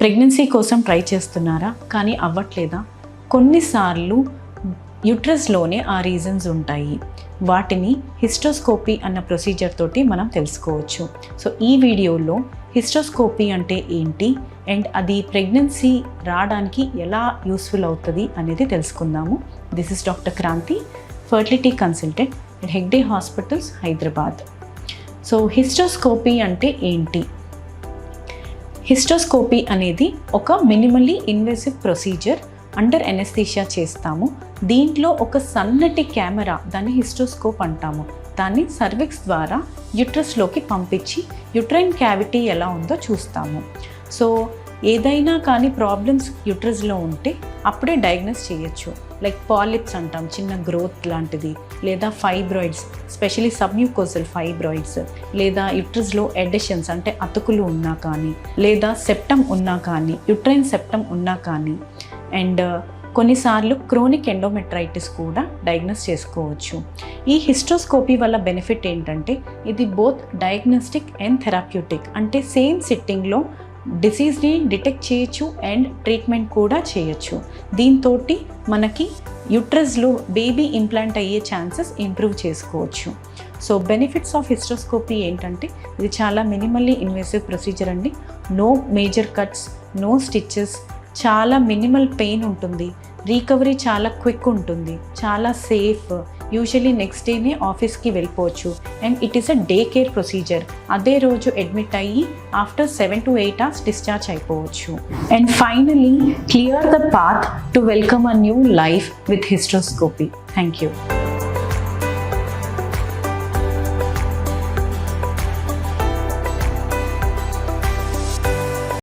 Pregnancy కోసం try చేస్తున్నారా కానీ అవ్వట్లేదా? కొన్నిసార్లు యూట్రస్లోనే ఆ రీజన్స్ ఉంటాయి. వాటిని హిస్టోస్కోపీ అన్న ప్రొసీజర్ తోటి మనం తెలుసుకోవచ్చు. సో ఈ వీడియోలో హిస్టోస్కోపీ అంటే ఏంటి అండ్ అది ప్రెగ్నెన్సీ రావడానికి ఎలా యూస్ఫుల్ అవుతుంది అనేది తెలుసుకుందాము. This is doctor Kranthi, fertility consultant at Hegde hospitals, Hyderabad. So hysteroscopy అంటే ఏంటి? హిస్టోస్కోపీ అనేది ఒక minimally invasive procedure. Under anaesthesia చేస్తాము. దీంట్లో ఒక సన్నటి కెమెరా, దాన్ని హిస్టోస్కోప్ అంటాము, దాన్ని సర్విక్స్ ద్వారా యూట్రస్లోకి పంపించి యూట్రైన్ క్యావిటీ ఎలా ఉందో చూస్తాము. సో ఏదైనా కానీ ప్రాబ్లమ్స్ యూట్రస్లో ఉంటే అప్పుడే డయాగ్నోస్ చేయొచ్చు. లైక్ పాలిప్స్ అంటాం, చిన్న గ్రోత్ లాంటిది, లేదా ఫైబ్రాయిడ్స్, స్పెషలీ సబ్మ్యూకోసల్ ఫైబ్రాయిడ్స్, లేదా యూట్రస్లో ఎడిషన్స్ అంటే అతుకులు ఉన్నా కానీ, లేదా సెప్టమ్ ఉన్నా కానీ, యూట్రైన్ సెప్టమ్ ఉన్నా కానీ, అండ్ కొన్నిసార్లు క్రోనిక్ ఎండోమెట్రైటిస్ కూడా డయాగ్నోస్ చేసుకోవచ్చు. ఈ హిస్టోస్కోపీ వల్ల బెనిఫిట్ ఏంటంటే ఇది బోత్ డయాగ్నోస్టిక్ అండ్ థెరప్యూటిక్. అంటే సేమ్ సిట్టింగ్లో డిసీజ్ని డిటెక్ట్ చేయొచ్చు అండ్ ట్రీట్మెంట్ కూడా చేయొచ్చు. దీంతో మనకి యూట్రస్లో బేబీ ఇంప్లాంట్ అయ్యే ఛాన్సెస్ ఇంప్రూవ్ చేసుకోవచ్చు. సో బెనిఫిట్స్ ఆఫ్ హిస్టోస్కోపీ ఏంటంటే ఇది చాలా మినిమల్లీ ఇన్వేసివ్ ప్రొసీజర్ అండి. No major cuts, no stitches, చాలా మినిమల్ పెయిన్ ఉంటుంది, రికవరీ చాలా క్విక్ ఉంటుంది, చాలా సేఫ్. యూజువలీ నెక్స్ట్ డేనే ఆఫీస్కి వెళ్ళిపోవచ్చు and it is a day care procedure. అదే రోజు అడ్మిట్ అయ్యి ఆఫ్టర్ 7 to 8 hours డిశ్చార్జ్ అయిపోవచ్చు. And finally clear the path to welcome a new life with hysteroscopy. Thank you.